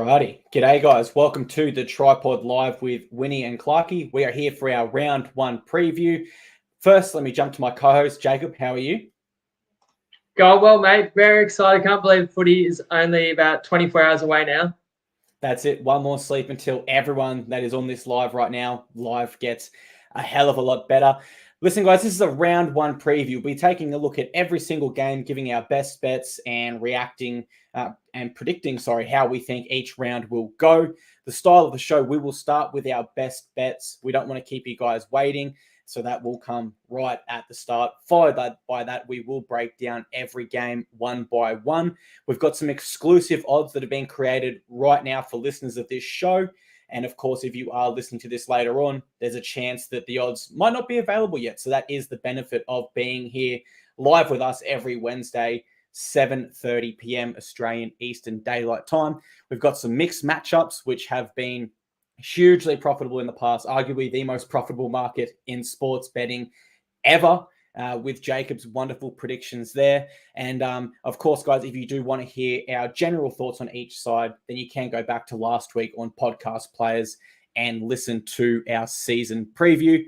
Alrighty. G'day guys. Welcome to the TryPod Live with Winny and Clarkey. We are here for our round one preview. First, let me jump to my co-host, Jacob. How are you? Going well, mate. Very excited. Can't believe footy is only about 24 hours away now. That's it. One more sleep until everyone that is on this live right now, live gets a hell of a lot better. Listen, guys, this is a round one preview. We'll be taking a look at every single game, giving our best bets and reacting and predicting, how we think each round will go. The style of the show, we will start with our best bets. We don't want to keep you guys waiting, so that will come right at the start. Followed by that, we will break down every game one by one. We've got some exclusive odds that have been created right now for listeners of this show. And of course, if you are listening to this later on, there's a chance that the odds might not be available yet. So that is the benefit of being here live with us every Wednesday, 7:30 p.m. Australian Eastern Daylight Time. We've got some mixed matchups, which have been hugely profitable in the past, arguably the most profitable market in sports betting ever. With Jacob's wonderful predictions there. And of course, guys, if you do want to hear our general thoughts on each side, then you can go back to last week on Podcast Players and listen to our season preview.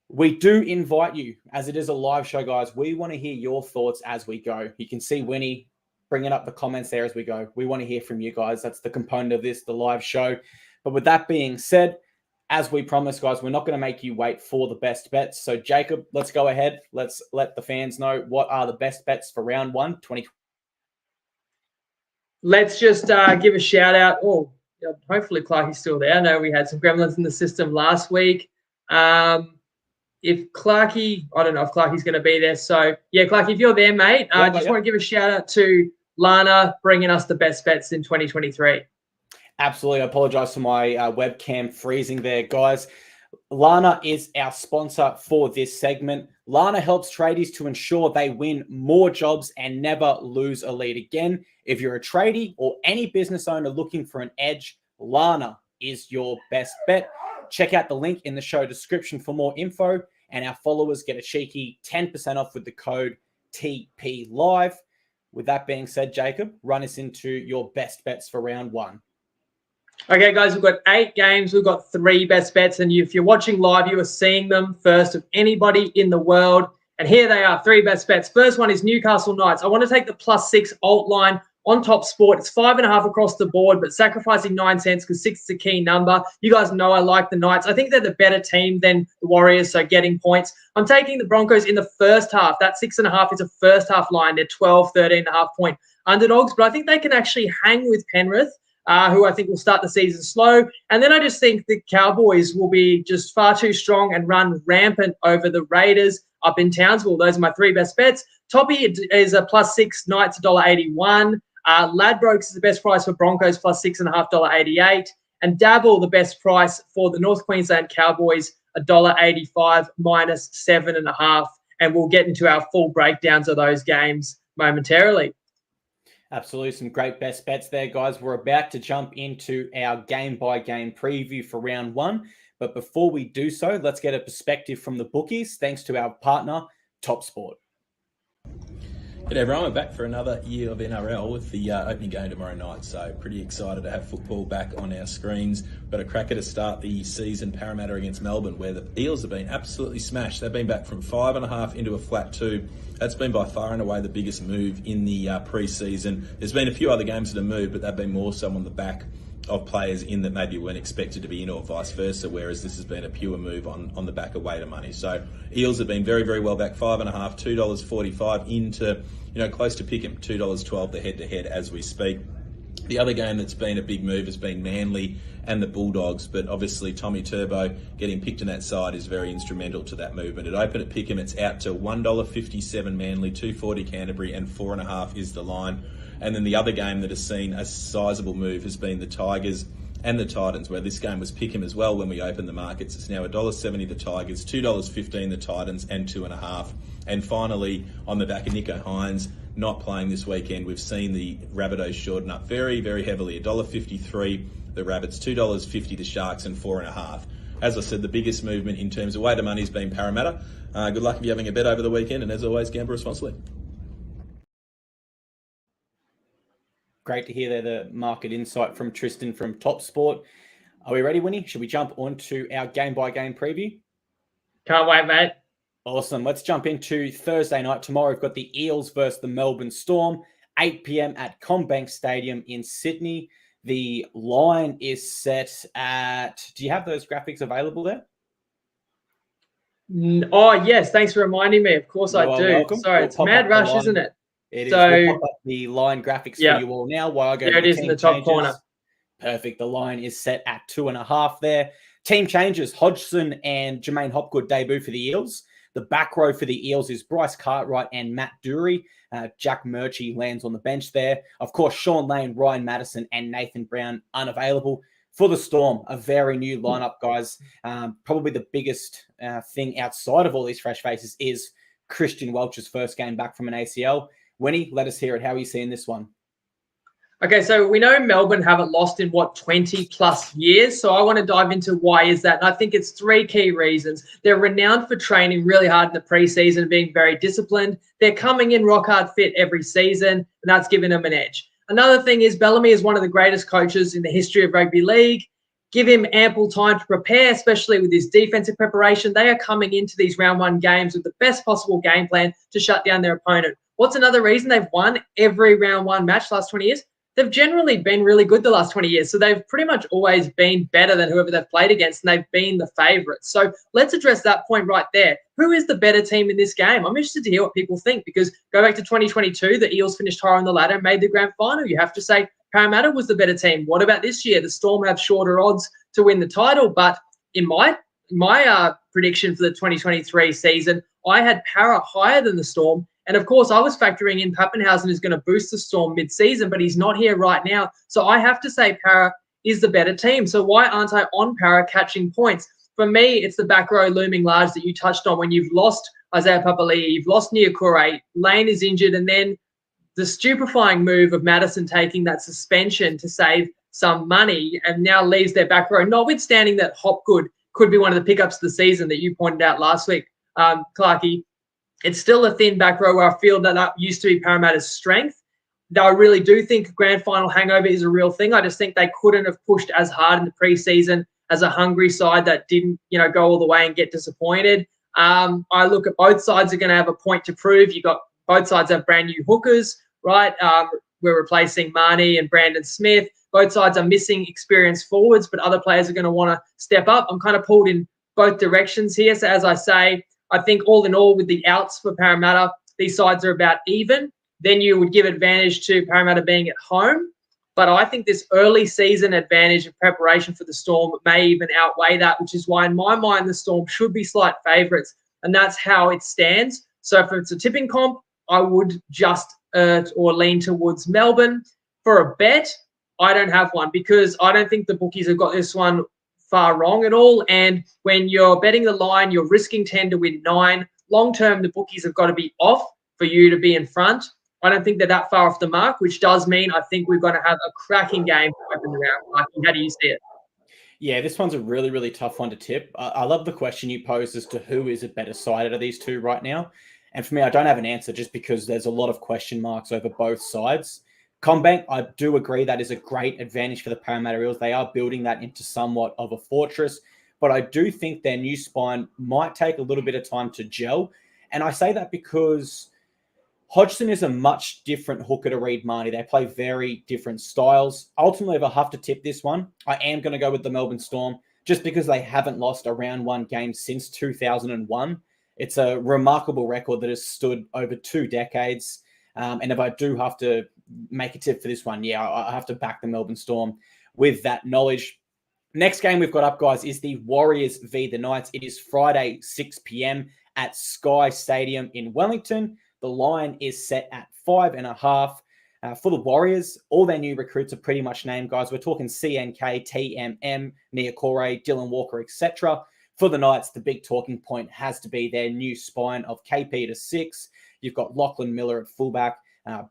We do invite you, as it is a live show, guys, we want to hear your thoughts as we go. You can see Winnie bringing up the comments there as we go. We want to hear from you guys. That's the component of this, the live show. But with that being said, as we promised, guys, we're not going to make you wait for the best bets. So, Jacob, let's go ahead. Let's let the fans know what are the best bets for round one, 2020. Let's just give a shout out. Oh, hopefully Clarkey's still there. I know we had some gremlins in the system last week. If Clarkey, I don't know if Clarkey's going to be there. So, yeah, Clarkey, if you're there, mate, I just want to give a shout out to Lana bringing us the best bets in 2023. Absolutely. I apologize for my webcam freezing there, guys. Lana is our sponsor for this segment. Lana helps tradies to ensure they win more jobs and never lose a lead again. If you're a tradie or any business owner looking for an edge, Lana is your best bet. Check out the link in the show description for more info, and our followers get a cheeky 10% off with the code TPLive. With that being said, Jacob, run us into your best bets for round one. Okay, guys, we've got 8 games. We've got 3 best bets. And if you're watching live, you are seeing them first of anybody in the world. And here they are, 3 best bets. First one is Newcastle Knights. I want to take the +6 alt line on Top Sport. It's 5.5 across the board, but sacrificing 9 cents because 6 is a key number. You guys know I like the Knights. I think they're the better team than the Warriors, so getting points. I'm taking the Broncos in the first half. That 6.5 is a first half line. They're 12, 13.5 point underdogs, but I think they can actually hang with Penrith, who I think will start the season slow. And then I just think the Cowboys will be just far too strong and run rampant over the Raiders up in Townsville. Those are my 3 best bets. Toppy is a +6, Knights $1.81. Ladbrokes is the best price for Broncos, +6.5, $1.88. And Dabble, the best price for the North Queensland Cowboys, $1.85, -7.5. And we'll get into our full breakdowns of those games momentarily. Absolutely. Some great best bets there, guys. We're about to jump into our game-by-game preview for round one. But before we do so, let's get a perspective from the bookies, thanks to our partner, Top Sport. G'day everyone, we're back for another year of NRL with the opening game tomorrow night, so pretty excited to have football back on our screens. We've got a cracker to start the season, Parramatta against Melbourne, where the Eels have been absolutely smashed. They've been back from 5.5 into a flat 2. That's been by far and away the biggest move in the pre-season. There's been a few other games that have moved, but they've been more so on the back of players in that maybe weren't expected to be in or vice versa, whereas this has been a pure move on the back of weight of money. So Eels have been very, very well back, 5.5, $2.45 into, close to pick'em, $2.12 the head-to-head as we speak. The other game that's been a big move has been Manly and the Bulldogs, but obviously Tommy Turbo getting picked in that side is very instrumental to that movement. It opened at pick'em, it's out to $1.57 Manly, $2.40 Canterbury, and 4.5 is the line. And then the other game that has seen a sizable move has been the Tigers and the Titans, where this game was pick'em as well when we opened the markets. It's now $1.70 the Tigers, $2.15 the Titans, and 2.5. And finally, on the back of Nico Hines not playing this weekend, we've seen the Rabbitohs shorten up very, very heavily. $1.53 the Rabbits, $2.50 the Sharks, and 4.5. As I said, the biggest movement in terms of weight of money has been Parramatta. Good luck if you're having a bet over the weekend, and as always, gamble responsibly. Great to hear there the market insight from Tristan from Top Sport. Are we ready, Winnie? Should we jump onto our game-by-game preview? Can't wait, mate. Awesome. Let's jump into Thursday night. Tomorrow we've got the Eels versus the Melbourne Storm, 8 p.m. at CommBank Stadium in Sydney. The line is set at... Do you have those graphics available there? Oh, yes. Thanks for reminding me. Of course I do. Welcome. Sorry, it's mad rush, isn't it? It is. We'll pop up the line graphics for you all now while I go there to it is in the top corner. Perfect. The line is set at 2.5 there. Team changes. Hodgson and Jermaine Hopgood debut for the Eels. The back row for the Eels is Bryce Cartwright and Matt Dury. Jack Murchie lands on the bench there. Of course, Sean Lane, Ryan Madison, and Nathan Brown unavailable. For the Storm, a very new lineup, guys. Probably the biggest thing outside of all these fresh faces is Christian Welch's first game back from an ACL. Winnie, let us hear it. How are you seeing this one? Okay, so we know Melbourne haven't lost in, 20-plus years. So I want to dive into why is that. And I think it's 3 key reasons. They're renowned for training really hard in the preseason and being very disciplined. They're coming in rock hard fit every season, and that's giving them an edge. Another thing is Bellamy is one of the greatest coaches in the history of rugby league. Give him ample time to prepare, especially with his defensive preparation. They are coming into these round 1 games with the best possible game plan to shut down their opponent. What's another reason they've won every round 1 match the last 20 years? They've generally been really good the last 20 years. So they've pretty much always been better than whoever they've played against, and they've been the favourites. So let's address that point right there. Who is the better team in this game? I'm interested to hear what people think, because go back to 2022, the Eels finished higher on the ladder and made the grand final. You have to say Parramatta was the better team. What about this year? The Storm have shorter odds to win the title, but in my prediction for the 2023 season, I had Para higher than the Storm. And, of course, I was factoring in Pappenhausen is going to boost the Storm mid-season, but he's not here right now. So I have to say Para is the better team. So why aren't I on Para catching points? For me, it's the back row looming large that you touched on when you've lost Isaiah Papali'i, you've lost Niokore, Lane is injured, and then the stupefying move of Madison taking that suspension to save some money and now leaves their back row, notwithstanding that Hopgood could be one of the pickups of the season that you pointed out last week, Clarkey. It's still a thin back row where I feel that used to be Parramatta's strength. Though I really do think grand final hangover is a real thing. I just think they couldn't have pushed as hard in the preseason as a hungry side that didn't, go all the way and get disappointed. I look at both sides are going to have a point to prove. You got both sides have brand new hookers, right? We're replacing Marnie and Brandon Smith. Both sides are missing experienced forwards, but other players are going to want to step up. I'm kind of pulled in both directions here. So as I say, I think all in all with the outs for Parramatta, these sides are about even. Then you would give advantage to Parramatta being at home. But I think this early season advantage of preparation for the Storm may even outweigh that, which is why in my mind the Storm should be slight favourites. And that's how it stands. So if it's a tipping comp, I would just or lean towards Melbourne. For a bet, I don't have one because I don't think the bookies have got this one far wrong at all. And when you're betting the line, you're risking 10 to win 9. Long term, the bookies have got to be off for you to be in front. I don't think they're that far off the mark, which does mean I think we're going to have a cracking game to open the round. How do you see it? Yeah, this one's a really, really tough one to tip. I love the question you posed as to who is a better side out of these two right now. And for me, I don't have an answer just because there's a lot of question marks over both sides. CommBank, I do agree that is a great advantage for the Parramatta Eels. They are building that into somewhat of a fortress, but I do think their new spine might take a little bit of time to gel. And I say that because Hodgson is a much different hooker to Reed Marnie. They play very different styles. Ultimately, if I have to tip this one, I am going to go with the Melbourne Storm just because they haven't lost a round 1 game since 2001. It's a remarkable record that has stood over 2 decades. And if I do have to make a tip for this one, yeah, I have to back the Melbourne Storm with that knowledge. Next game we've got up, guys, is the Warriors v the Knights. It is Friday, 6 p.m. at Sky Stadium in Wellington. The line is set at 5.5. For the Warriors, all their new recruits are pretty much named, guys. We're talking CNK, TMM, Niokore, Dylan Walker, etc. For the Knights, the big talking point has to be their new spine of KP to 6. You've got Lachlan Miller at fullback,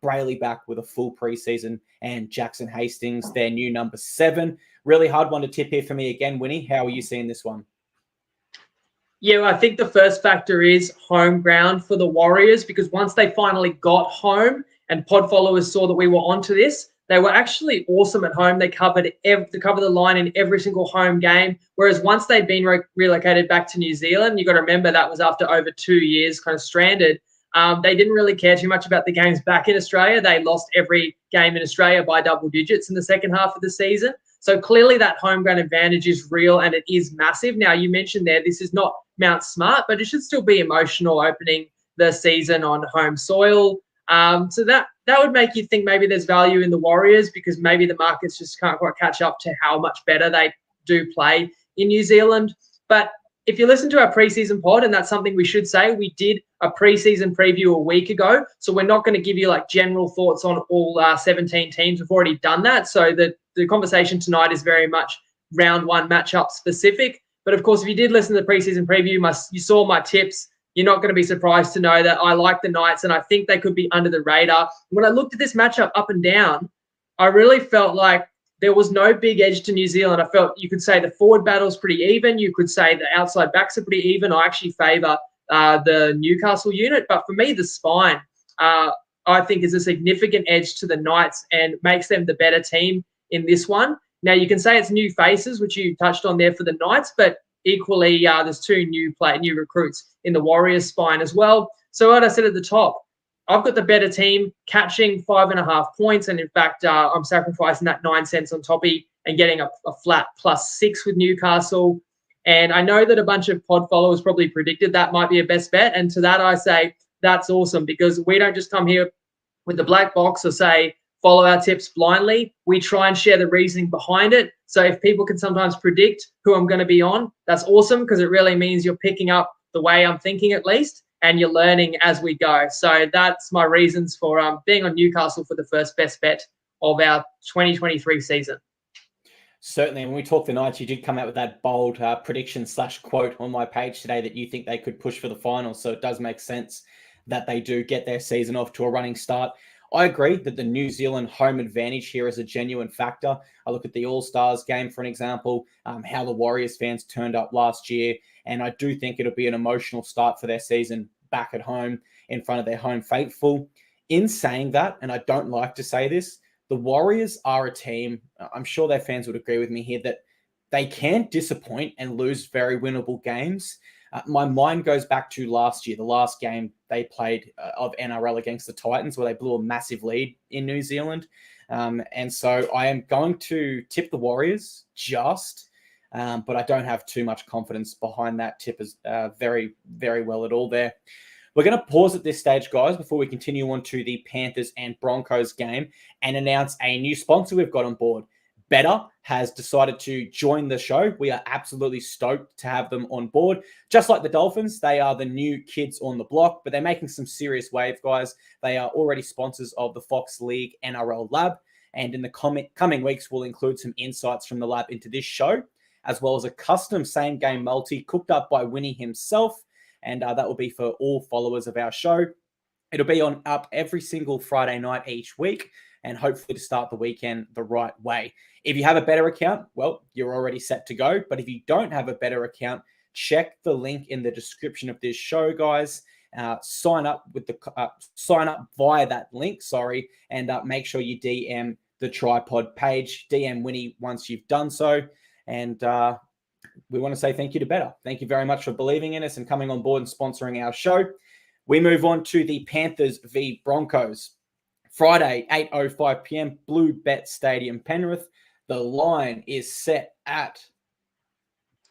Brayley back with a full preseason, and Jackson Hastings, their new number 7. Really hard one to tip here for me again, Winnie. How are you seeing this one? Yeah, I think the first factor is home ground for the Warriors because once they finally got home and pod followers saw that we were onto this, they were actually awesome at home. They covered the line in every single home game. Whereas once they'd been relocated back to New Zealand, you got to remember that was after over 2 years kind of stranded. They didn't really care too much about the games back in Australia. They lost every game in Australia by double digits in the second half of the season. So clearly that home ground advantage is real and it is massive. Now, you mentioned there, this is not Mount Smart, but it should still be emotional opening the season on home soil. So that would make you think maybe there's value in the Warriors because maybe the markets just can't quite catch up to how much better they do play in New Zealand. But if you listen to our preseason pod, and that's something we should say, we did a preseason preview a week ago. So we're not going to give you like general thoughts on all 17 teams. We've already done that. So the conversation tonight is very much round one matchup specific. But of course, if you did listen to the preseason preview, you saw my tips. You're not going to be surprised to know that I like the Knights and I think they could be under the radar. When I looked at this matchup up and down, I really felt like there was no big edge to New Zealand. I felt you could say the forward battle's pretty even. You could say the outside backs are pretty even. I actually favour the Newcastle unit. But for me, the spine, I think, is a significant edge to the Knights and makes them the better team in this one. Now, you can say it's new faces, which you touched on there for the Knights, but equally, there's two new recruits in the Warriors spine as well. So what I said at the top, I've got the better team catching 5.5 points. And in fact, I'm sacrificing that 9 cents on toppy and getting a flat +6 with Newcastle. And I know that a bunch of pod followers probably predicted that might be a best bet. And to that, I say that's awesome because we don't just come here with the black box or say, follow our tips blindly. We try and share the reasoning behind it. So if people can sometimes predict who I'm going to be on, that's awesome because it really means you're picking up the way I'm thinking at least. And you're learning as we go. So that's my reasons for being on Newcastle for the first best bet of our 2023 season. Certainly. When we talked the Knights, you did come out with that bold prediction / quote on my page today that you think they could push for the finals. So it does make sense that they do get their season off to a running start. I agree that the New Zealand home advantage here is a genuine factor. I look at the All-Stars game, for an example, how the Warriors fans turned up last year. And I do think it'll be an emotional start for their season back at home in front of their home faithful. In saying that, and I don't like to say this, the Warriors are a team, I'm sure their fans would agree with me here, that they can disappoint and lose very winnable games. My mind goes back to last year, the last game they played of NRL against the Titans, where they blew a massive lead in New Zealand. And so I am going to tip the Warriors but I don't have too much confidence behind that tip as very, very well at all there. We're going to pause at this stage, guys, before we continue on to the Panthers and Broncos game and announce a new sponsor we've got on board. Better has decided to join the show. We are absolutely stoked to have them on board. Just like the Dolphins, they are the new kids on the block, but they're making some serious waves, guys. They are already sponsors of the Fox League NRL Lab, and in the coming weeks, we'll include some insights from the lab into this show, as well as a custom same-game multi cooked up by Winny himself, and that will be for all followers of our show. It'll be up every single Friday night each week, and hopefully to start the weekend the right way. If you have a better account, well, you're already set to go. But if you don't have a better account, check the link in the description of this show, guys. Sign up via that link, and make sure you DM the TryPod page. DM Winnie once you've done so. And we want to say thank you to Better. Thank you very much for believing in us and coming on board and sponsoring our show. We move on to the Panthers v Broncos. Friday, 8:05 p.m., Blue Bet Stadium, Penrith. The line is set at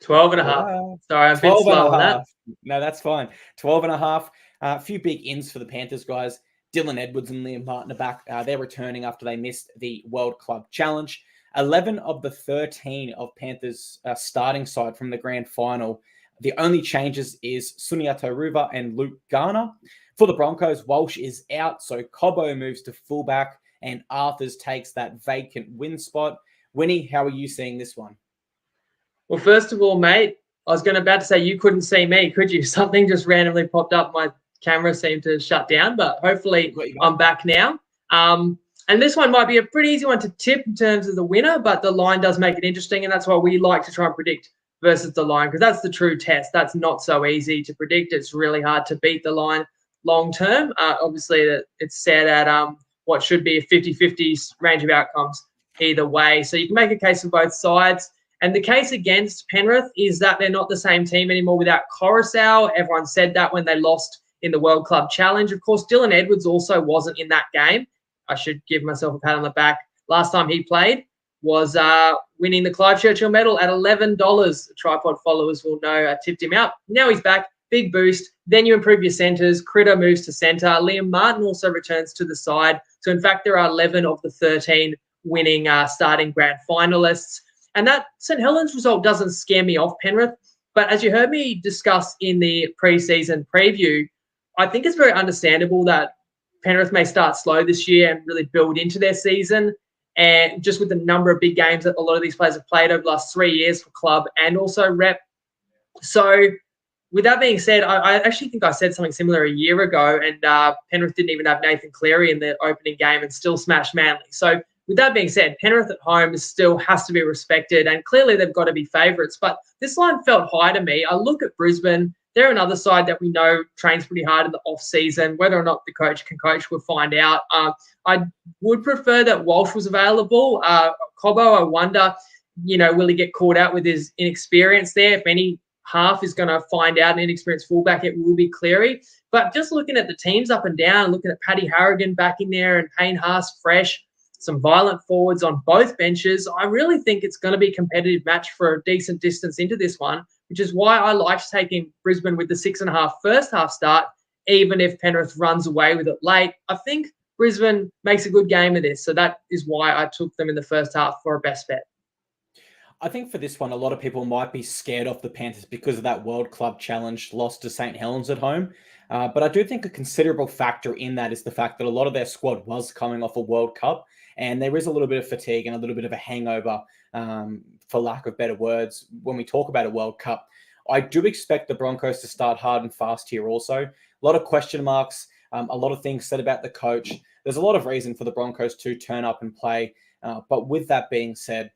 12.5. Sorry, I'm a bit slow on that. No, that's fine. 12.5. A few big ins for the Panthers, guys. Dylan Edwards and Liam Martin are back. They're returning after they missed the World Club Challenge. 11 of the 13 of Panthers' starting side from the grand final. The only changes is Suniato Ruva and Luke Garner. For the Broncos, Walsh is out, so Cobbo moves to fullback and Arthurs takes that vacant win spot. Winnie, how are you seeing this one? Well, first of all, mate, I was about to say you couldn't see me, could you? Something just randomly popped up. My camera seemed to shut down, but hopefully I'm back now. And this one might be a pretty easy one to tip in terms of the winner, but the line does make it interesting, and that's why we like to try and predict versus the line, because that's the true test. That's not so easy to predict. It's really hard to beat the line long term. Obviously, it's set at what should be a 50-50 range of outcomes either way. So you can make a case for both sides. And the case against Penrith is that they're not the same team anymore without Coruscant. Everyone said that when they lost in the World Club Challenge. Of course, Dylan Edwards also wasn't in that game. I should give myself a pat on the back. Last time he played was winning the Clive Churchill medal at $11. TryPod followers will know I tipped him out. Now he's back. Big boost. Then you improve your centres. Critter moves to centre. Liam Martin also returns to the side. So, in fact, there are 11 of the 13 winning starting grand finalists. And that St Helens result doesn't scare me off Penrith. But as you heard me discuss in the pre-season preview, I think it's very understandable that Penrith may start slow this year and really build into their season. And just with the number of big games that a lot of these players have played over the last 3 years for club and also rep. So with that being said, I actually think I said something similar a year ago, and Penrith didn't even have Nathan Cleary in the opening game and still smashed Manly. So with that being said, Penrith at home still has to be respected, and clearly they've got to be favourites. But this line felt high to me. I look at Brisbane. They're another side that we know trains pretty hard in the off-season. Whether or not the coach can coach, we'll find out. I would prefer that Walsh was available. Cobbo, I wonder, will he get caught out with his inexperience there? If any half is going to find out an inexperienced fullback, it will be Cleary. But just looking at the teams up and down, looking at Paddy Harrigan back in there and Payne Haas fresh, some violent forwards on both benches, I really think it's going to be a competitive match for a decent distance into this one, which is why I liked taking Brisbane with the 6.5 first half start, even if Penrith runs away with it late. I think Brisbane makes a good game of this. So that is why I took them in the first half for a best bet. I think for this one, a lot of people might be scared off the Panthers because of that World Club Challenge loss to St Helens at home. But I do think a considerable factor in that is the fact that a lot of their squad was coming off a World Cup, and there is a little bit of fatigue and a little bit of a hangover, for lack of better words, when we talk about a World Cup. I do expect the Broncos to start hard and fast here also. A lot of question marks, a lot of things said about the coach. There's a lot of reason for the Broncos to turn up and play. But with that being said,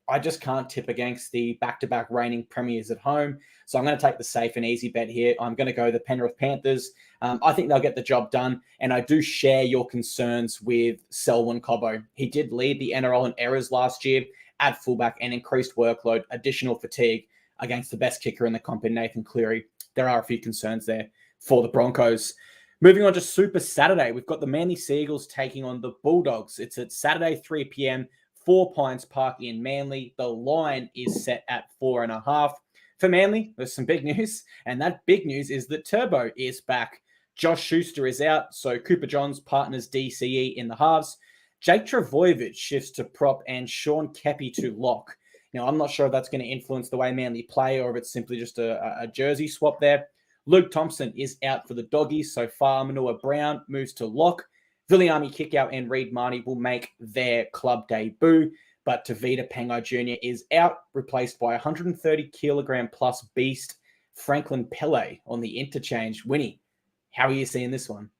I just can't tip against the back-to-back reigning premiers at home. So I'm going to take the safe and easy bet here. I'm going to go the Penrith Panthers. I think they'll get the job done. And I do share your concerns with Selwyn Cobbo. He did lead the NRL in errors last year at fullback and increased workload, additional fatigue against the best kicker in the comp in Nathan Cleary. There are a few concerns there for the Broncos. Moving on to Super Saturday, we've got the Manly Seagulls taking on the Bulldogs. It's at Saturday, 3 p.m., 4 Pines Park in Manly. The line is set at 4.5. For Manly, there's some big news, and that big news is that Turbo is back. Josh Schuster is out, so Cooper Johns partners DCE in the halves. Jake Trbojevic shifts to prop and Sean Keppie to lock. Now, I'm not sure if that's going to influence the way Manly play or if it's simply just a jersey swap there. Luke Thompson is out for the Doggies, so Manua Brown moves to lock. Viliami Kickout and Reid Marnie will make their club debut, but Tavita Pangai Jr. is out, replaced by 130-kilogram plus beast Franklin Pele on the interchange. Winnie, how are you seeing this one?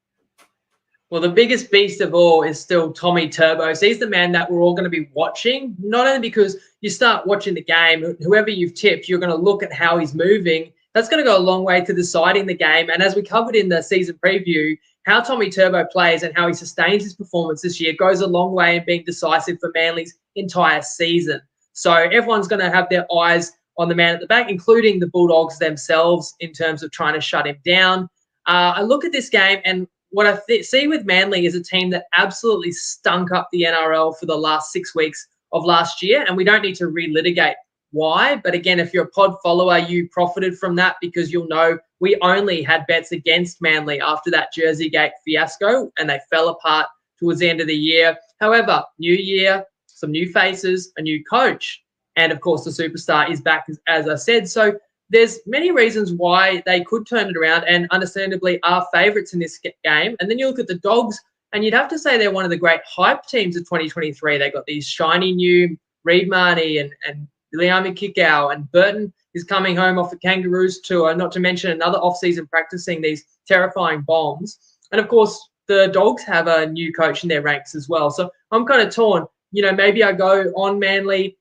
Well, the biggest beast of all is still Tommy Turbo. So he's the man that we're all going to be watching, not only because you start watching the game, whoever you've tipped, you're going to look at how he's moving. That's going to go a long way to deciding the game. And as we covered in the season preview, how Tommy Turbo plays and how he sustains his performance this year goes a long way in being decisive for Manly's entire season. So everyone's going to have their eyes on the man at the back, including the Bulldogs themselves in terms of trying to shut him down. I look at this game, and what I see with Manly is a team that absolutely stunk up the NRL for the last 6 weeks of last year, and we don't need to relitigate why. But again, if you're a pod follower, you profited from that because you'll know we only had bets against Manly after that Jersey Gate fiasco, and they fell apart towards the end of the year. However, new year, some new faces, a new coach, and of course the superstar is back, as I said. So there's many reasons why they could turn it around and understandably are favourites in this game. And then you look at the Dogs, and you'd have to say they're one of the great hype teams of 2023. They got these shiny new Reid Marnie and Liami Kickout, and Burton is coming home off the Kangaroos tour, not to mention another off-season practicing these terrifying bombs. And of course, the Dogs have a new coach in their ranks as well. So I'm kind of torn. Maybe I go on Manly,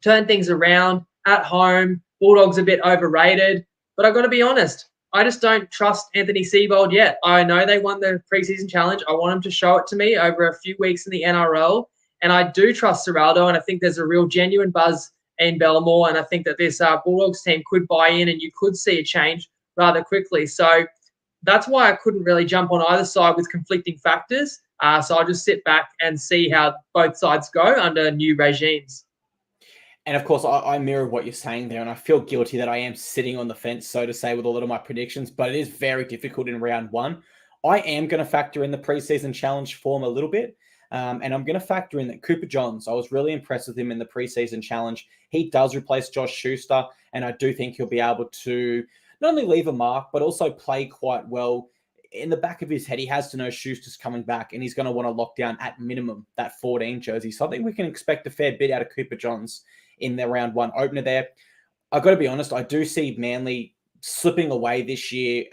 turn things around at home. Bulldogs a bit overrated, but I've got to be honest. I just don't trust Anthony Seibold yet. I know they won the preseason challenge. I want them to show it to me over a few weeks in the NRL. And I do trust Serraldo, and I think there's a real genuine buzz in Belmore. And I think that this Bulldogs team could buy in and you could see a change rather quickly. So that's why I couldn't really jump on either side with conflicting factors. So I'll just sit back and see how both sides go under new regimes. And of course, I mirror what you're saying there, and I feel guilty that I am sitting on the fence, so to say, with a lot of my predictions, but it is very difficult in round one. I am going to factor in the preseason challenge form a little bit, and I'm going to factor in that Cooper Johns, I was really impressed with him in the preseason challenge. He does replace Josh Schuster, and I do think he'll be able to not only leave a mark, but also play quite well. In the back of his head, he has to know Schuster's coming back, and he's going to want to lock down at minimum that 14 jersey. So I think we can expect a fair bit out of Cooper Johns in the round one opener there. I've got to be honest, I do see Manly slipping away this year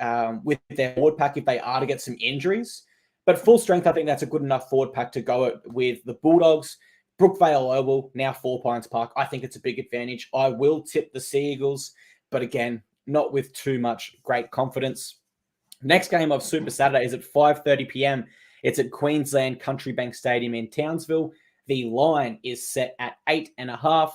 with their forward pack if they are to get some injuries. But full strength, I think that's a good enough forward pack to go with the Bulldogs. Brookvale Oval, now 4 Pines Park. I think it's a big advantage. I will tip the Sea Eagles, but again, not with too much great confidence. Next game of Super Saturday is at 5:30 p.m. It's at Queensland Country Bank Stadium in Townsville. The line is set at 8.5.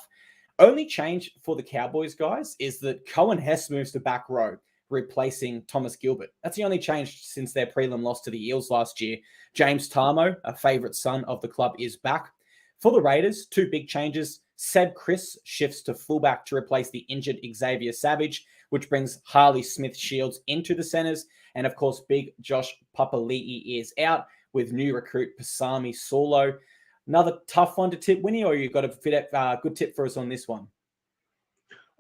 Only change for the Cowboys, guys, is that Cohen Hess moves to back row, replacing Thomas Gilbert. That's the only change since their prelim loss to the Eels last year. James Tarmo, a favourite son of the club, is back. For the Raiders, 2 big changes. Seb Chris shifts to fullback to replace the injured Xavier Savage, which brings Harley Smith-Shields into the centres. And, of course, big Josh Papali'i is out with new recruit Pasami Saulo. Another tough one to tip, Winnie, or you've got a good tip for us on this one?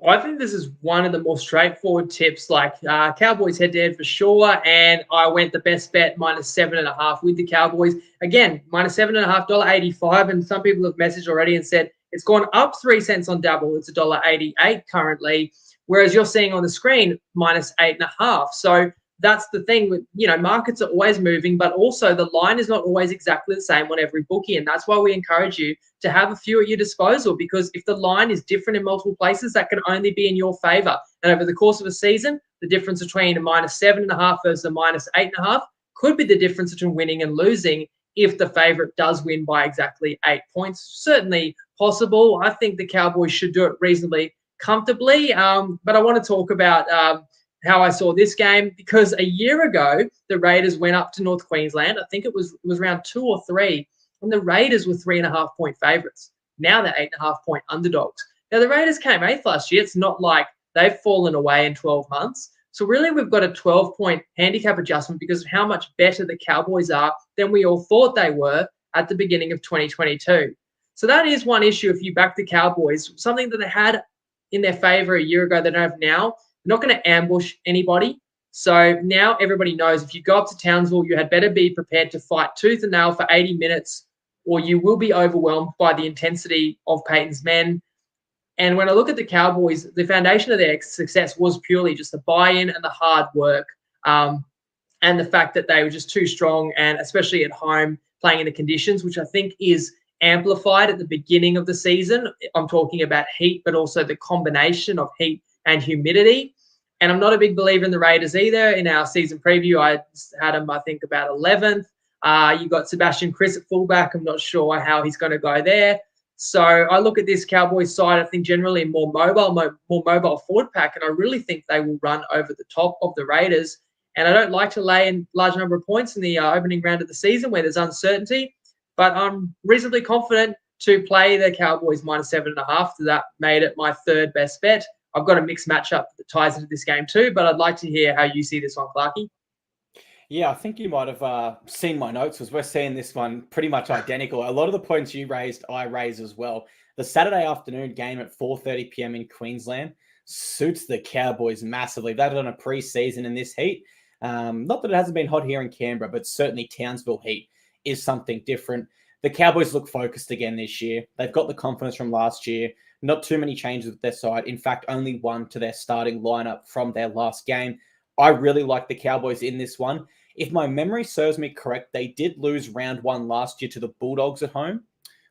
I think this is one of the more straightforward tips, like Cowboys head-to-head for sure, and I went the best bet -7.5 with the Cowboys. Again, -7.5, $1.85, and some people have messaged already and said it's gone up 3 cents on Dabble. It's $1.88 currently, whereas you're seeing on the screen -8.5. So that's the thing with, markets are always moving, but also the line is not always exactly the same on every bookie. And that's why we encourage you to have a few at your disposal, because if the line is different in multiple places, that can only be in your favor. And over the course of a season, the difference between a -7.5 versus a -8.5 could be the difference between winning and losing if the favorite does win by exactly 8 points. Certainly possible. I think the Cowboys should do it reasonably comfortably. But I want to talk about how I saw this game, because a year ago, the Raiders went up to North Queensland. I think it was around 2 or 3, and the Raiders were 3.5 point favourites. Now they're 8.5 point underdogs. Now, the Raiders came 8th last year. It's not like they've fallen away in 12 months. So really, we've got a 12-point handicap adjustment because of how much better the Cowboys are than we all thought they were at the beginning of 2022. So that is one issue if you back the Cowboys, something that they had in their favour a year ago they don't have now. They're not going to ambush anybody. So now everybody knows if you go up to Townsville, you had better be prepared to fight tooth and nail for 80 minutes, or you will be overwhelmed by the intensity of Peyton's men. And when I look at the Cowboys, the foundation of their success was purely just the buy-in and the hard work, and the fact that they were just too strong, and especially at home, playing in the conditions, which I think is amplified at the beginning of the season. I'm talking about heat, but also the combination of heat and humidity. And I'm not a big believer in the Raiders either. In our season preview, I had them, I think, about 11th. You got Sebastian Chris at fullback. I'm not sure how he's going to go there. So I look at this Cowboys side, I think generally more mobile forward pack, and I really think they will run over the top of the Raiders. And I don't like to lay in large number of points in the opening round of the season where there's uncertainty, but I'm reasonably confident to play the Cowboys -7.5. So that made it my 3rd best bet. I've got a mixed matchup that ties into this game too, but I'd like to hear how you see this one, Clarkey. Yeah, I think you might have seen my notes, because we're seeing this one pretty much identical. A lot of the points you raised, I raised as well. The Saturday afternoon game at 4:30 p.m. in Queensland suits the Cowboys massively. They've done a pre-season in this heat. Not that it hasn't been hot here in Canberra, but certainly Townsville heat is something different. The Cowboys look focused again this year. They've got the confidence from last year. Not too many changes with their side. In fact, only one to their starting lineup from their last game. I really like the Cowboys in this one. If my memory serves me correct, they did lose round 1 last year to the Bulldogs at home.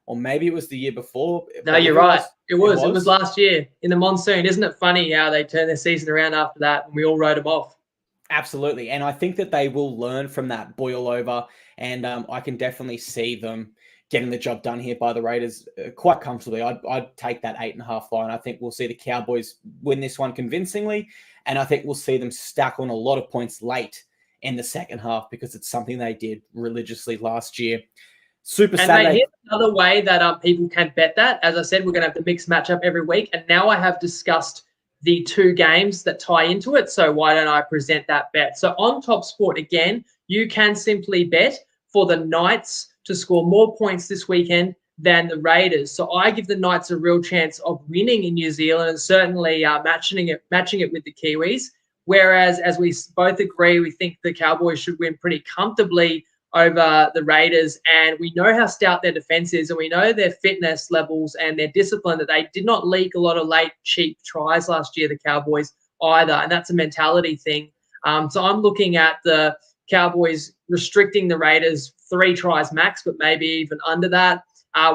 Or maybe it was the year before. No, you're right. It was last year in the monsoon. Isn't it funny how they turned their season around after that and we all wrote them off? Absolutely. And I think that they will learn from that boil over. And I can definitely see them getting the job done here by the Raiders quite comfortably. I'd take that 8.5 line. I think we'll see the Cowboys win this one convincingly. And I think we'll see them stack on a lot of points late in the second half because it's something they did religiously last year. Super Saturday. Mate, here's another way that people can bet that. As I said, we're going to have the mixed matchup every week. And now I have discussed the 2 games that tie into it. So why don't I present that bet? So on Top Sport, again, you can simply bet for the Knights to score more points this weekend than the Raiders. So I give the Knights a real chance of winning in New Zealand and certainly matching it with the Kiwis. Whereas, as we both agree, we think the Cowboys should win pretty comfortably over the Raiders. And we know how stout their defense is, and we know their fitness levels and their discipline, that they did not leak a lot of late, cheap tries last year, the Cowboys, either. And that's a mentality thing. So I'm looking at the Cowboys restricting the Raiders 3 tries max, but maybe even under that.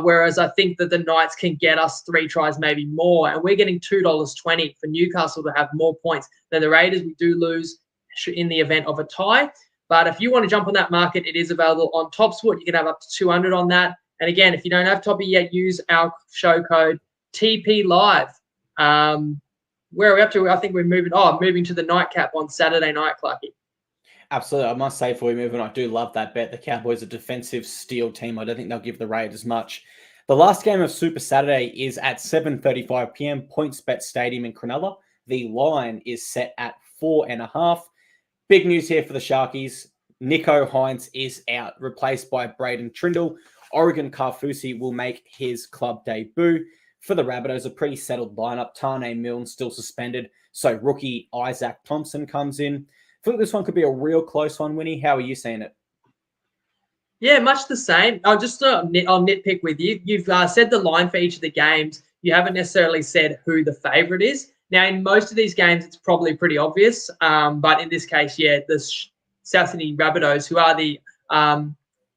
Whereas I think that the Knights can get us 3 tries, maybe more. And we're getting $2.20 for Newcastle to have more points than the Raiders. We do lose in the event of a tie. But if you want to jump on that market, it is available on TopSport. You can have up to 200 on that. And again, if you don't have Toppy yet, use our show code TP Live. Where are we up to? I think we're moving to the nightcap on Saturday night, Clarkey. Absolutely. I must say, before we move on, I do love that bet. The Cowboys are a defensive steel team. I don't think they'll give the Raiders much. The last game of Super Saturday is at 7:35 p.m. PointsBet Stadium in Cronulla. The line is set at 4.5. Big news here for the Sharkies. Nico Hines is out, replaced by Braden Trindle. Oregon Karfusi will make his club debut. For the Rabbitohs, a pretty settled lineup. Tane Milne still suspended, so rookie Isaac Thompson comes in. I think this one could be a real close one, Winnie. How are you seeing it? Yeah, much the same. I'll nitpick with you. You've said the line for each of the games. You haven't necessarily said who the favourite is. Now, in most of these games, it's probably pretty obvious. But in this case, yeah, the South Sydney Rabbitohs, who are the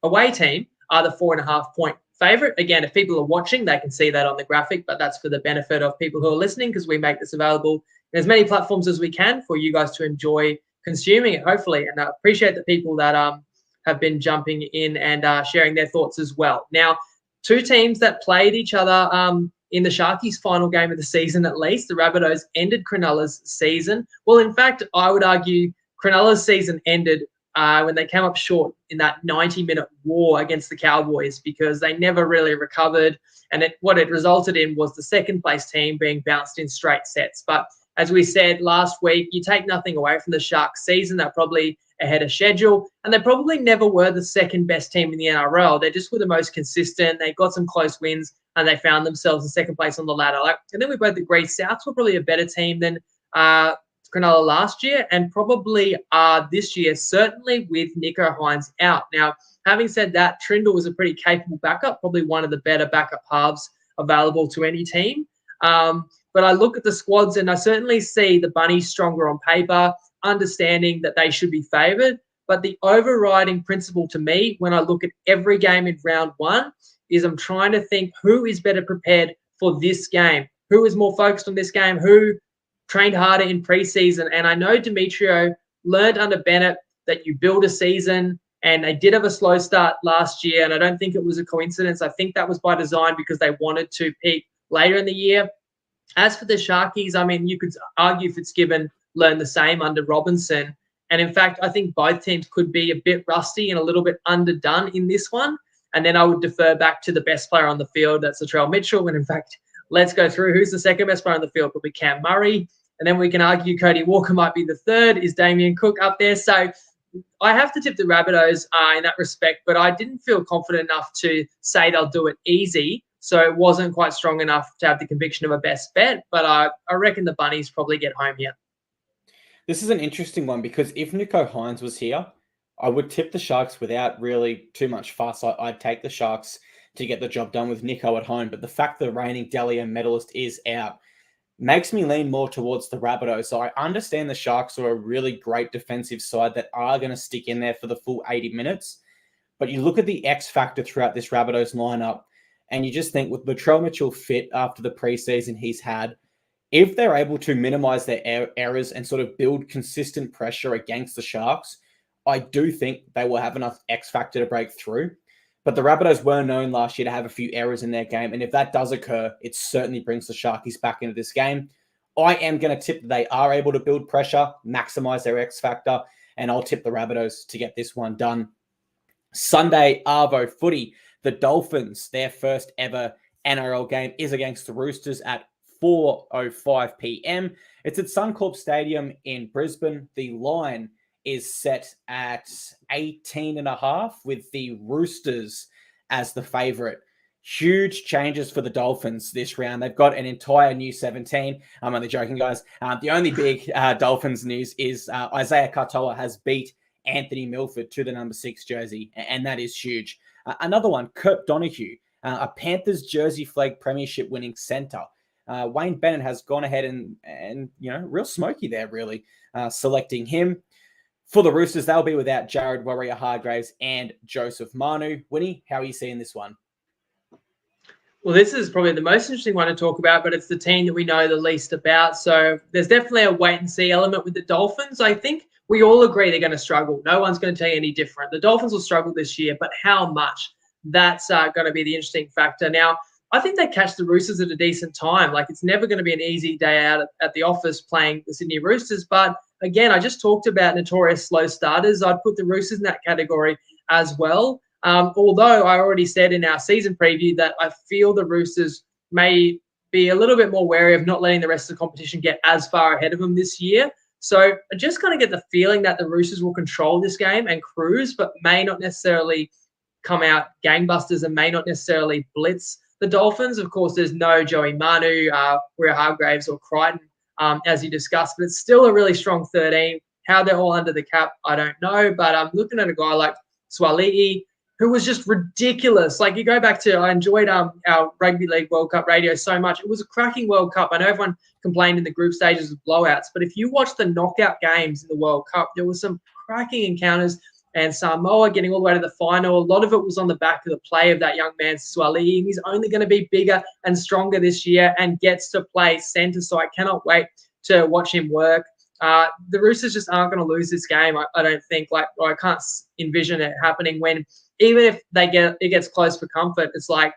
away team, are the 4.5-point favourite. Again, if people are watching, they can see that on the graphic, but that's for the benefit of people who are listening because we make this available in as many platforms as we can for you guys to enjoy consuming it, hopefully. And I appreciate the people that have been jumping in and sharing their thoughts as well. Now, 2 teams that played each other in the Sharkies' final game of the season, at least. The Rabbitohs ended Cronulla's season. Well, in fact, I would argue Cronulla's season ended when they came up short in that 90-minute war against the Cowboys because they never really recovered. And what it resulted in was the second-place team being bounced in straight sets. But as we said last week, you take nothing away from the Sharks' season. They're probably ahead of schedule, and they probably never were the second-best team in the NRL. They just were the most consistent. They got some close wins, and they found themselves in second place on the ladder. And then we both agree Souths were probably a better team than Cronulla last year and probably are this year, certainly with Nico Hines out. Now, having said that, Trindle was a pretty capable backup, probably one of the better backup halves available to any team. But I look at the squads and I certainly see the Bunnies stronger on paper, understanding that they should be favoured. But the overriding principle to me when I look at every game in round 1 is I'm trying to think who is better prepared for this game, who is more focused on this game, who trained harder in preseason. And I know Demetrio learned under Bennett that you build a season, and they did have a slow start last year. And I don't think it was a coincidence. I think that was by design because they wanted to peak later in the year. As for the Sharkies, I mean, you could argue Fitzgibbon learned the same under Robinson. And in fact, I think both teams could be a bit rusty and a little bit underdone in this one. And then I would defer back to the best player on the field. That's Latrell Mitchell. And in fact, let's go through who's the second best player on the field. Probably Cam Murray. And then we can argue Cody Walker might be the third. Is Damien Cook up there? So I have to tip the Rabbitohs in that respect, but I didn't feel confident enough to say they'll do it easy. So it wasn't quite strong enough to have the conviction of a best bet. But I reckon the Bunnies probably get home here. This is an interesting one because if Nico Hines was here, I would tip the Sharks without really too much fuss. I'd take the Sharks to get the job done with Nico at home. But the fact the reigning Dally M medalist is out makes me lean more towards the Rabbitohs. So I understand the Sharks are a really great defensive side that are going to stick in there for the full 80 minutes. But you look at the X factor throughout this Rabbitohs lineup, and you just think with Latrell Mitchell fit after the preseason he's had, If they're able to minimize their errors and sort of build consistent pressure against the Sharks, I do think they will have enough X factor to break through. But the Rabbitohs were known last year to have a few errors in their game. And if that does occur, it certainly brings the Sharkies back into this game. I am going to tip that they are able to build pressure, maximize their X factor, and I'll tip the Rabbitohs to get this one done. Sunday, Arvo footy. The Dolphins, their first ever NRL game is against the Roosters at 4:05 p.m. It's at Suncorp Stadium in Brisbane. The line is set at 18.5 with the Roosters as the favourite. Huge changes for the Dolphins this round. They've got an entire new 17. I'm only joking, guys. The only big Dolphins news is Isaiah Katoa has beat Anthony Milford to the number 6 jersey, and that is huge. Another one, Kurt Donahue, a Panthers jersey flag premiership winning centre. Wayne Bennett has gone ahead and real smoky there, really, selecting him. For the Roosters, they'll be without Jared Warrior-Hargraves and Joseph Manu. Winnie, how are you seeing this one? Well, this is probably the most interesting one to talk about, but it's the team that we know the least about. So there's definitely a wait-and-see element with the Dolphins. I think we all agree they're going to struggle. No one's going to tell you any different. The Dolphins will struggle this year, but how much? That's going to be the interesting factor. Now, I think they catch the Roosters at a decent time. Like, it's never going to be an easy day out at the office playing the Sydney Roosters. But again, I just talked about notorious slow starters. I'd put the Roosters in that category as well. Although I already said in our season preview that I feel the Roosters may be a little bit more wary of not letting the rest of the competition get as far ahead of them this year. So I just kind of get the feeling that the Roosters will control this game and cruise, but may not necessarily come out gangbusters and may not necessarily blitz the Dolphins. Of course, there's no Joey Manu, Warrior-Hargraves or Crichton, as you discussed, but it's still a really strong 13. How they're all under the cap, I don't know. But I'm looking at a guy like Swali'i, who was just ridiculous. Like, you go back to, I enjoyed our Rugby League World Cup radio so much. It was a cracking World Cup. I know everyone complained in the group stages of blowouts, but if you watch the knockout games in the World Cup, there were some cracking encounters, and Samoa getting all the way to the final. A lot of it was on the back of the play of that young man, Swali'i. He's only going to be bigger and stronger this year and gets to play centre, so I cannot wait to watch him work. The Roosters just aren't going to lose this game, I don't think. I can't envision it happening when, even if it gets close for comfort, it's like,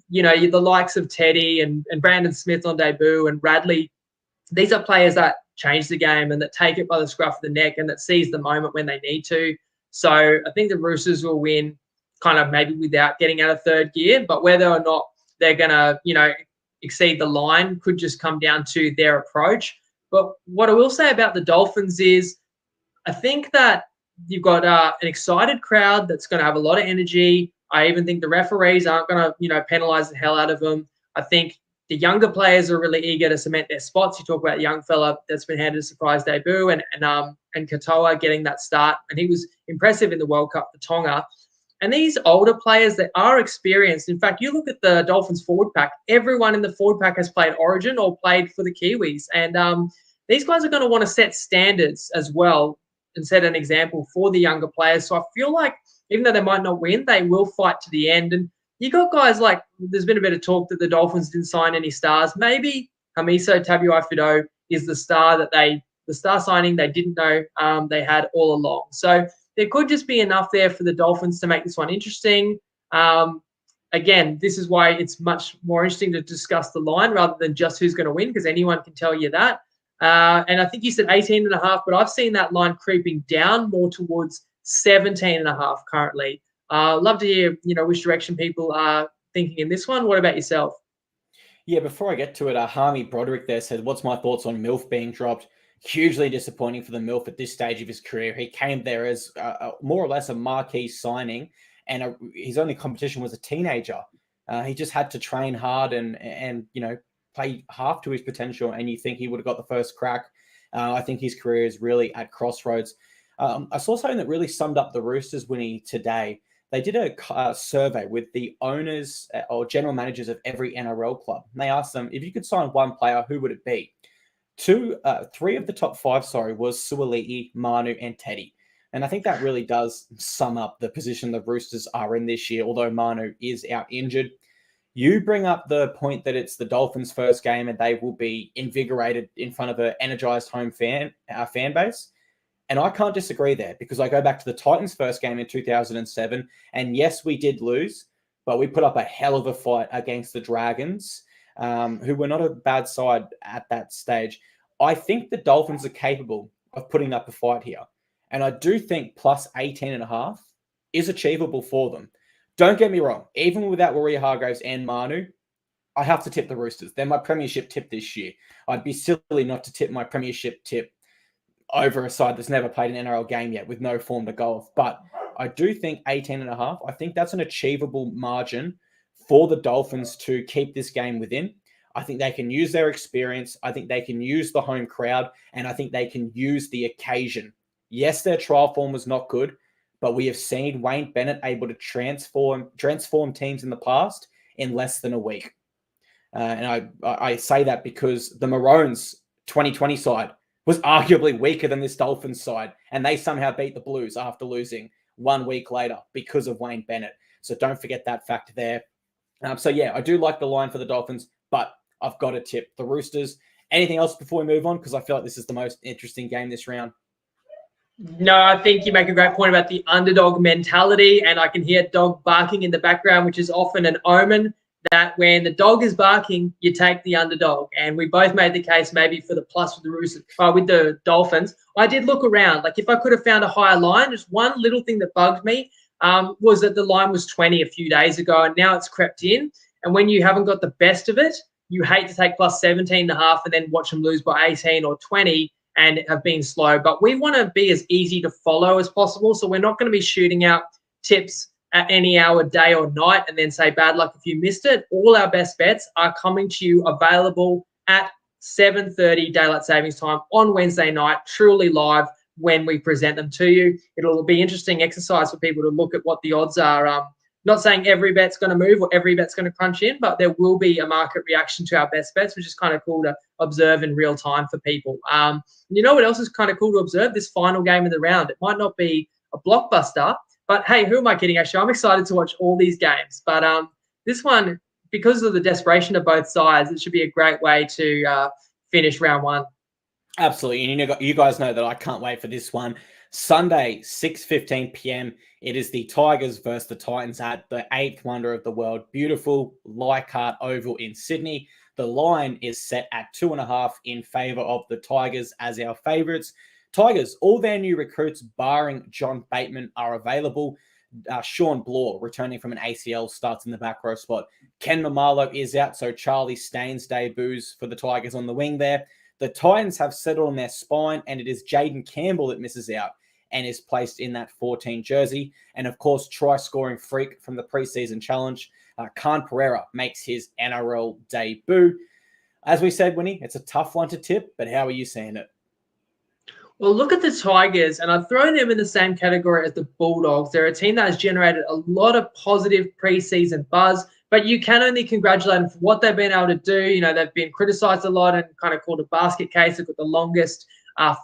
the likes of Teddy and Brandon Smith on debut and Radley, these are players that change the game and that take it by the scruff of the neck and that seize the moment when they need to. So I think the Roosters will win kind of maybe without getting out of third gear, but whether or not they're going to, exceed the line could just come down to their approach. But what I will say about the Dolphins is I think that you've got an excited crowd that's going to have a lot of energy. I even think the referees aren't going to, penalize the hell out of them. I think the younger players are really eager to cement their spots. You talk about the young fella that's been handed a surprise debut and Katoa getting that start. And he was impressive in the World Cup for Tonga. And these older players that are experienced, in fact, you look at the Dolphins forward pack, everyone in the forward pack has played Origin or played for the Kiwis. And these guys are going to want to set standards as well and set an example for the younger players. So I feel like even though they might not win, they will fight to the end. And you got guys like, there's been a bit of talk that the Dolphins didn't sign any stars. Maybe Hamiso Tabuai-Fidow is the star signing they didn't know they had all along. So there could just be enough there for the Dolphins to make this one interesting. Again, this is why it's much more interesting to discuss the line rather than just who's going to win, because anyone can tell you that. And I think you said 18.5, but I've seen that line creeping down more towards 17.5 currently. Love to hear, which direction people are thinking in this one. What about yourself? Yeah, before I get to it, Harmy Broderick there said, what's my thoughts on Milf being dropped? Hugely disappointing for the Milf at this stage of his career. He came there as more or less a marquee signing, and his only competition was a teenager. He just had to train hard and play half to his potential, and you think he would have got the first crack. I think his career is really at crossroads. I saw something that really summed up the Roosters, Winnie, today. They did a survey with the owners or general managers of every NRL club. And they asked them, if you could sign one player, who would it be? Three of the top five, was Suali'i, Manu, and Teddy. And I think that really does sum up the position the Roosters are in this year, although Manu is out injured. You bring up the point that it's the Dolphins' first game and they will be invigorated in front of an energized home fan base. And I can't disagree there, because I go back to the Titans' first game in 2007. And yes, we did lose, but we put up a hell of a fight against the Dragons, who were not a bad side at that stage. I think the Dolphins are capable of putting up a fight here. And I do think plus 18.5 is achievable for them. Don't get me wrong. Even without Warrior Hargreaves and Manu, I have to tip the Roosters. They're my premiership tip this year. I'd be silly not to tip my premiership tip over a side that's never played an NRL game yet with no form to go off. But I do think 18.5, I think that's an achievable margin for the Dolphins to keep this game within. I think they can use their experience. I think they can use the home crowd, and I think they can use the occasion. Yes, their trial form was not good, but we have seen Wayne Bennett able to transform teams in the past in less than a week. And I say that because the Maroons 2020 side was arguably weaker than this Dolphins side, and they somehow beat the Blues after losing 1 week later because of Wayne Bennett. So don't forget that fact there. So yeah, I do like the line for the Dolphins, but I've got to tip the Roosters. Anything else before we move on? Because I feel like this is the most interesting game this round. No, I think you make a great point about the underdog mentality, and I can hear dog barking in the background, which is often an omen that when the dog is barking, you take the underdog. And we both made the case maybe for the plus with the Roosters, with the Dolphins. I did look around. Like if I could have found a higher line, just one little thing that bugged me was that the line was 20 a few days ago, and now it's crept in. And when you haven't got the best of it, you hate to take plus 17.5 and then watch them lose by 18 or 20 and have been slow. But we want to be as easy to follow as possible. So we're not going to be shooting out tips at any hour, day or night, and then say bad luck if you missed it. All our best bets are coming to you available at 7:30 daylight savings time on Wednesday night, truly live when we present them to you. It'll be interesting exercise for people to look at what the odds are. Not saying every bet's going to move or every bet's going to crunch in, but there will be a market reaction to our best bets, which is kind of cool to observe in real time for people. You know what else is kind of cool to observe? This final game of the round. It might not be a blockbuster, but hey, who am I kidding? Actually, I'm excited to watch all these games. But this one, because of the desperation of both sides, it should be a great way to finish round one. Absolutely. And you guys know that I can't wait for this one. Sunday, 6:15 p.m. It is the Tigers versus the Titans at the 8th wonder of the world. Beautiful Leichhardt Oval in Sydney. The line is set at 2.5 in favour of the Tigers as our favourites. Tigers, all their new recruits, barring John Bateman, are available. Sean Blore, returning from an ACL, starts in the back row spot. Ken Mamalo is out, so Charlie Staines debuts for the Tigers on the wing there. The Titans have settled on their spine, and it is Jaden Campbell that misses out and is placed in that 14 jersey. And of course, try-scoring freak from the preseason challenge, Khan Pereira makes his NRL debut. As we said, Winnie, it's a tough one to tip, but how are you seeing it? Well, look at the Tigers, and I've thrown them in the same category as the Bulldogs. They're a team that has generated a lot of positive preseason buzz, but you can only congratulate them for what they've been able to do. You know, they've been criticised a lot and kind of called a basket case. They've got the longest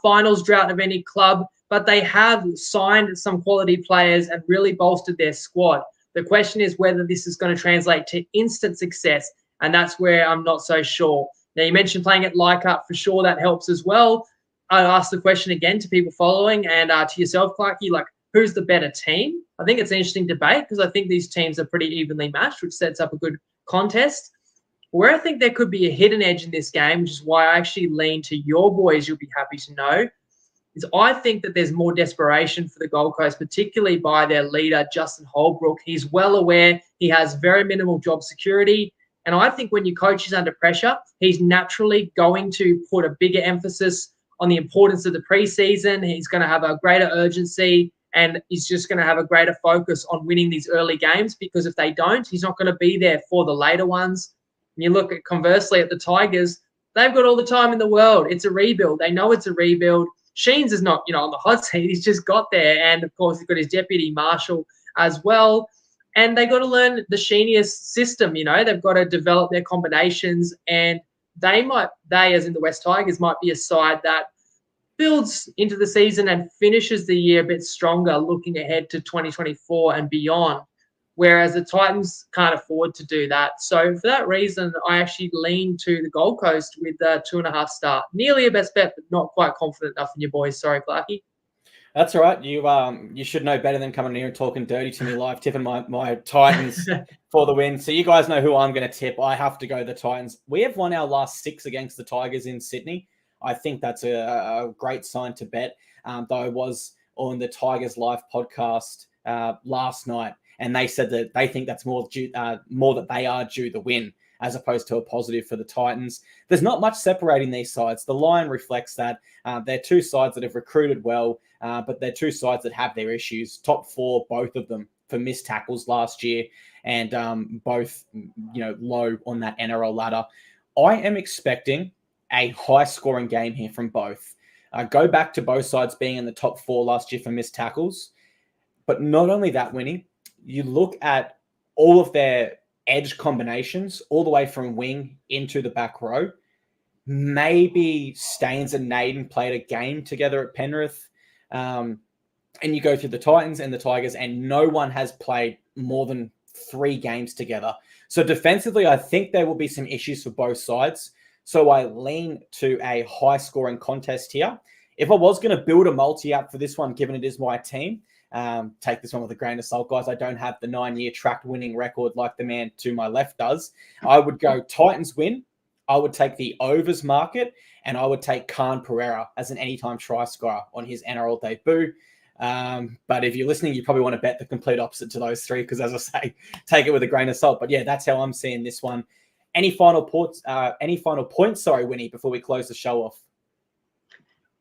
finals drought of any club, but they have signed some quality players and really bolstered their squad. The question is whether this is going to translate to instant success, and that's where I'm not so sure. Now, you mentioned playing at Leichhardt. For sure that helps as well. I asked the question again to people following and to yourself, Clarkey, like, who's the better team? I think it's an interesting debate because I think these teams are pretty evenly matched, which sets up a good contest. Where I think there could be a hidden edge in this game, which is why I actually lean to your boys, you'll be happy to know, is I think that there's more desperation for the Gold Coast, particularly by their leader, Justin Holbrook. He's well aware he has very minimal job security. And I think when your coach is under pressure, he's naturally going to put a bigger emphasis on the importance of the preseason. He's going to have a greater urgency, and he's just going to have a greater focus on winning these early games, because if they don't, he's not going to be there for the later ones. And you look at, conversely, at the Tigers, they've got all the time in the world. It's a rebuild. They know it's a rebuild. Sheens is not, on the hot seat. He's just got there. And, of course, he's got his deputy marshal as well. And they got to learn the Sheenius system. They've got to develop their combinations, and they, as in the West Tigers, might be a side that builds into the season and finishes the year a bit stronger, looking ahead to 2024 and beyond. whereas the Titans can't afford to do that. So for that reason, I actually lean to the Gold Coast with a 2.5 star. Nearly a best bet, but not quite confident enough in your boys. Sorry, Clarkey. That's all right. You should know better than coming here and talking dirty to me live, tipping my Titans for the win. So you guys know who I'm going to tip. I have to go the Titans. We have won our last 6 against the Tigers in Sydney. I think that's a great sign to bet. Though I was on the Tigers live podcast last night, and they said that they think that's more that they are due the win as opposed to a positive for the Titans. There's not much separating these sides. The line reflects that. They're two sides that have recruited well, but they're two sides that have their issues. Top 4, both of them, for missed tackles last year, and both low on that NRL ladder. I am expecting a high-scoring game here from both. Go back to both sides being in the top 4 last year for missed tackles. But not only that, Winnie, you look at all of their edge combinations all the way from wing into the back row. Maybe Staines and Naden played a game together at Penrith. And you go through the Titans and the Tigers, and no one has played more than 3 games together. So defensively, I think there will be some issues for both sides. So I lean to a high-scoring contest here. If I was going to build a multi-up for this one, given it is my team, take this one with a grain of salt, guys. I don't have the 9-year tracked winning record like the man to my left does. I would go Titans win. I would take the overs market, and I would take Khan Pereira as an anytime try scorer on his NRL debut. But if you're listening, you probably want to bet the complete opposite to those 3, because as I say, take it with a grain of salt. But yeah, that's how I'm seeing this one. Any final points, Winnie, before we close the show off?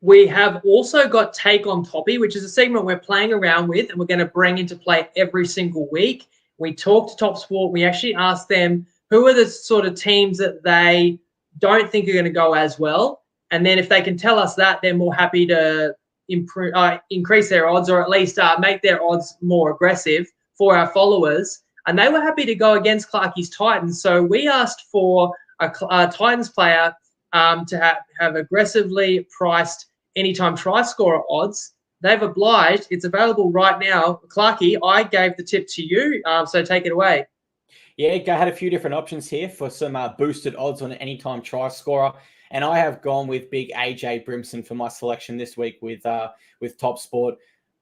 We have also got Take on Toppy, which is a segment we're playing around with and we're going to bring into play every single week. We talked to Top Sport. We actually asked them who are the sort of teams that they don't think are going to go as well. And then if they can tell us that, they're more happy to increase their odds, or at least make their odds more aggressive for our followers. And they were happy to go against Clarkey's Titans. So we asked for a Titans player to have aggressively priced anytime try scorer odds. They've obliged. It's available right now. Clarkey, I gave the tip to you, so take it away. Yeah, I had a few different options here for some boosted odds on an anytime try scorer, and I have gone with big AJ Brimson for my selection this week with Top Sport.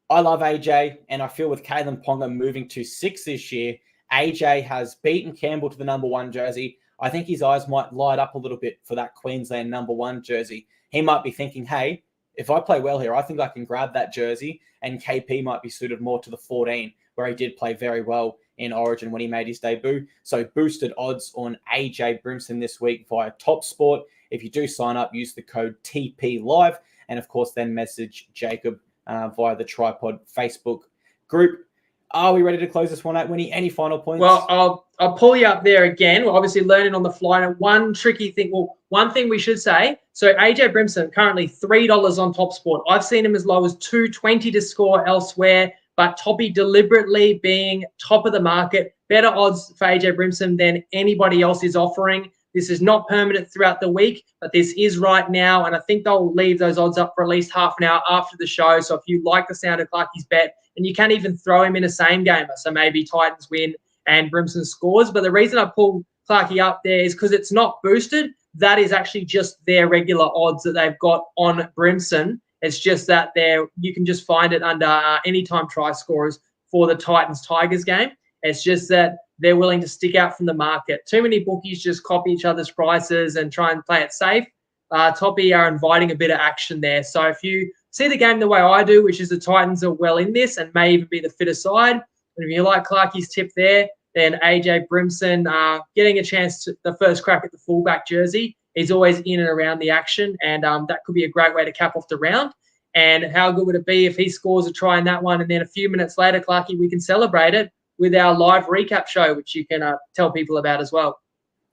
I love AJ, and I feel with Kalen Ponga moving to 6 this year, AJ has beaten Campbell to the number 1 jersey. I think his eyes might light up a little bit for that Queensland number 1 jersey. He might be thinking, hey, if I play well here, I think I can grab that jersey, and KP might be suited more to the 14, where he did play very well in Origin when he made his debut. So boosted odds on AJ Brimson this week via Top Sport. If you do sign up, use the code TPLive, and of course then message Jacob via the TryPod Facebook group. Are we ready to close this one out, Winnie? Any final points? Well, I'll pull you up there again. We're obviously learning on the fly. And one thing we should say, so AJ Brimson, currently $3 on Top Sport. I've seen him as low as $2.20 to score elsewhere, but Toppy deliberately being top of the market, better odds for AJ Brimson than anybody else is offering. This is not permanent throughout the week, but this is right now, and I think they'll leave those odds up for at least half an hour after the show. So if you like the sound of Clarkey's bet, and you can even throw him in a same gamer, so maybe Titans win and Brimson scores. But the reason I pulled Clarkey up there is because it's not boosted. That is actually just their regular odds that they've got on Brimson. It's just that you can just find it under anytime try scorers for the Titans-Tigers game. It's just that they're willing to stick out from the market. Too many bookies just copy each other's prices and try and play it safe. Toppy are inviting a bit of action there. So if you see the game the way I do, which is the Titans are well in this and may even be the fitter side, and if you like Clarkey's tip there, then AJ Brimson getting a chance to the first crack at the fullback jersey. He's always in and around the action, and that could be a great way to cap off the round. And how good would it be if he scores a try in that one, and then a few minutes later, Clarkey, we can celebrate it with our live recap show, which you can tell people about as well.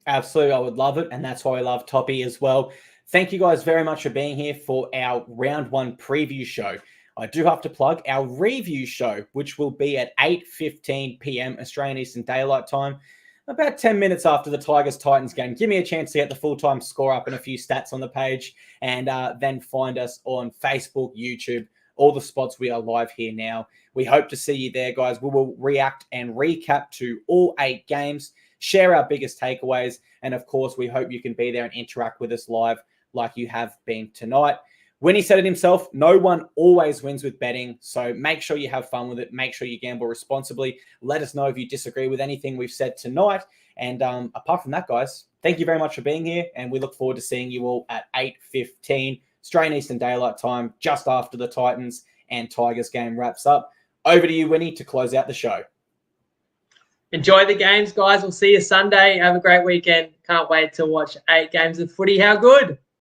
Absolutely, I would love it, and that's why I love Toppy as well. Thank you guys very much for being here for our round 1 preview show. I do have to plug our review show, which will be at 8:15 p.m. Australian Eastern Daylight Time, about 10 minutes after the Tigers-Titans game. Give me a chance to get the full-time score up and a few stats on the page, and then find us on Facebook, YouTube, all the spots. We are live here now. We hope to see you there, guys. We will react and recap to all 8 games, share our biggest takeaways, and of course, we hope you can be there and interact with us live like you have been tonight. Winnie said it himself, no one always wins with betting, so make sure you have fun with it. Make sure you gamble responsibly. Let us know if you disagree with anything we've said tonight. And apart from that, guys, thank you very much for being here, and we look forward to seeing you all at 8:15 Australian Eastern Daylight Time, just after the Titans and Tigers game wraps up. Over to you, Winnie, to close out the show. Enjoy the games, guys. We'll see you Sunday. Have a great weekend. Can't wait to watch 8 games of footy. How good?